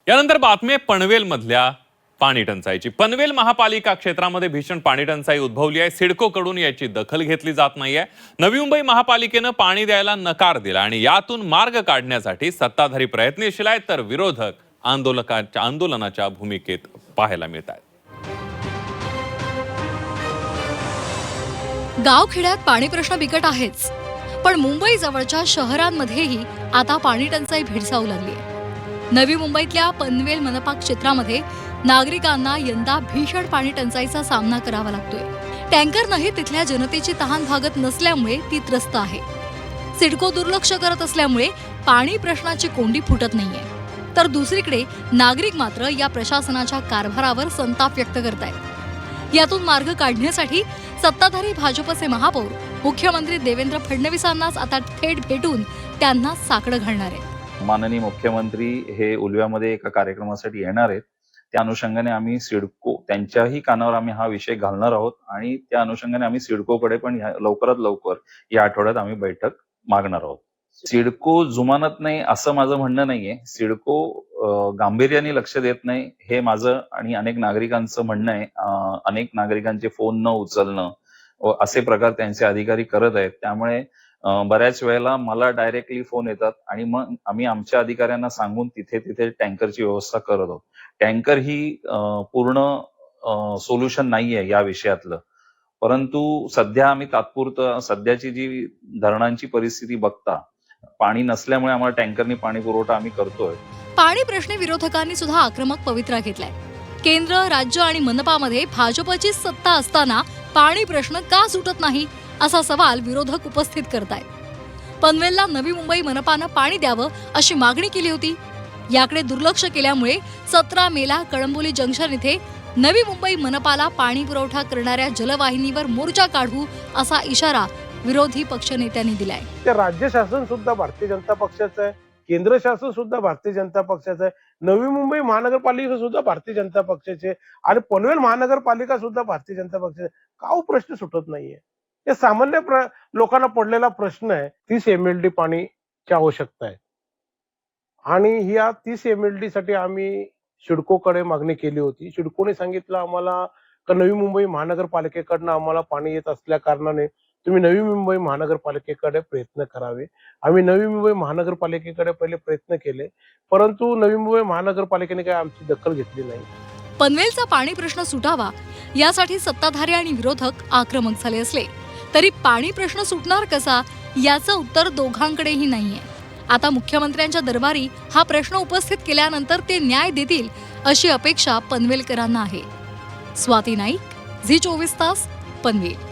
यानंतर बातमी आहे पनवेलमधल्या पाणी टंचाईची। पनवेल महापालिका क्षेत्रामध्ये भीषण पाणी टंचाई उद्भवली आहे। सिडकोकडून याची दखल घेतली जात नाहीये। नवी मुंबई महापालिकेनं पाणी द्यायला नकार दिला आणि यातून मार्ग काढण्यासाठी सत्ताधारी प्रयत्नशील आहेत, तर विरोधक आंदोलनाच्या भूमिकेत पाहायला मिळत आहेत। गावखेड्यात पाणी प्रश्न बिकट आहेच, पण मुंबई जवळच्या शहरांमध्येही आता पाणी टंचाई भेडसावू लागली आहे। नवी मुंबईतल्या पनवेल मनपा क्षेत्रामध्ये नागरिकांना यंदा भीषण पाणी टंचाईचा सामना करावा लागतोय। टँकरनंही तिथल्या जनतेची तहान भागत नसल्यामुळे ती त्रस्त आहे। सिडको दुर्लक्ष करत असल्यामुळे पाणी प्रश्नाची कोंडी फुटत नाहीये, तर दुसरीकडे नागरिक मात्र या प्रशासनाच्या कारभारावर संताप व्यक्त करतायत। यातून मार्ग काढण्यासाठी सत्ताधारी भाजपचे महापौर मुख्यमंत्री देवेंद्र फडणवीसांनाच आता थेट भेटून त्यांना साकडं घालणार आहेत। माननीय मुख्यमंत्री हे उलव्यामध्ये एका कार्यक्रमासाठी येणार आहेत। त्या अनुषंगाने आम्ही सिडको त्यांच्याही कानावर आम्ही हा विषय घालणार आहोत आणि त्या अनुषंगाने आम्ही सिडकोकडे पण लवकरात लवकर या आठवड्यात आम्ही बैठक मागणार आहोत। सिडको जुमानत नाही असं माझं म्हणणं नाहीये। सिडको गांभीर्याने लक्ष देत नाही हे माझं आणि अनेक नागरिकांचं म्हणणं आहे। अनेक नागरिकांचे फोन न उचलणं असे प्रकार त्यांचे अधिकारी करत आहेत। त्यामुळे बऱ्याच वेळेला मला डायरेक्टली फोन येतात आणि मग आम्ही आमच्या अधिकाऱ्यांना सांगून तिथे टँकरची व्यवस्था करत आहोत। टँकर ही पूर्ण सोल्युशन नाहीये या विषयातलं, परंतु सध्या आम्ही तात्पुरतं सध्याची जी धरणांची परिस्थिती बघता पाणी नसल्यामुळे आम्हाला टँकरनी पाणी पुरवठा आम्ही करतोय। पाणी प्रश्नी विरोधकांनी सुद्धा आक्रमक पवित्रा घेतलाय। केंद्र, राज्य आणि मनपामध्ये भाजपची सत्ता असताना पाणी प्रश्न का सुटत नाही असा सवाल विरोधक उपस्थित करतायत। पनवेलला नवी मुंबई मनपानं पाणी द्यावं अशी मागणी केली होती। याकडे दुर्लक्ष केल्यामुळे 17 मेला कळंबोली जंक्शन इथे नवी मुंबई मनपाला पाणी पुरवठा करणाऱ्या जलवाहिनीवर मोर्चा काढू असा इशारा विरोधी पक्षनेत्यांनी दिलाय। राज्य शासन सुद्धा भारतीय जनता पक्षाचं आहे, केंद्र शासन सुद्धा भारतीय जनता पक्षाचं आहे, नवी मुंबई महानगरपालिका सुद्धा भारतीय जनता पक्षाचे आणि पनवेल महानगरपालिका सुद्धा भारतीय जनता पक्षाचे। का प्रश्न सुटत नाहीये? हे सामान्य लोकांना पडलेला प्रश्न आहे। 30 MLD पाणीची आवश्यकता आहे आणि ह्या 30 MLD साठी आम्ही सिडकोकडे मागणी केली होती। सिडकोने सांगितलं आम्हाला की नवी मुंबई महानगरपालिकेकडनं आम्हाला पाणी येत असल्या कारणाने तुम्ही नवी मुंबई महानगरपालिकेकडे प्रयत्न करावे। आम्ही नवी मुंबई महानगरपालिकेकडे पहिले प्रयत्न केले, परंतु नवी मुंबई महानगरपालिकेने काही आमची दखल घेतली नाही। पनवेलचा पाणी प्रश्न सुटावा यासाठी सत्ताधारी आणि विरोधक आक्रमक झाले असले तरी पाणी प्रश्न सुटणार कसा याचं उत्तर दोघांकडेही नाहीये। आता मुख्यमंत्र्यांच्या दरबारी हा प्रश्न उपस्थित केल्यानंतर ते न्याय देतील अशी अपेक्षा पनवेलकरांना आहे। स्वाती नाईक, झी 24 तास, पनवेल।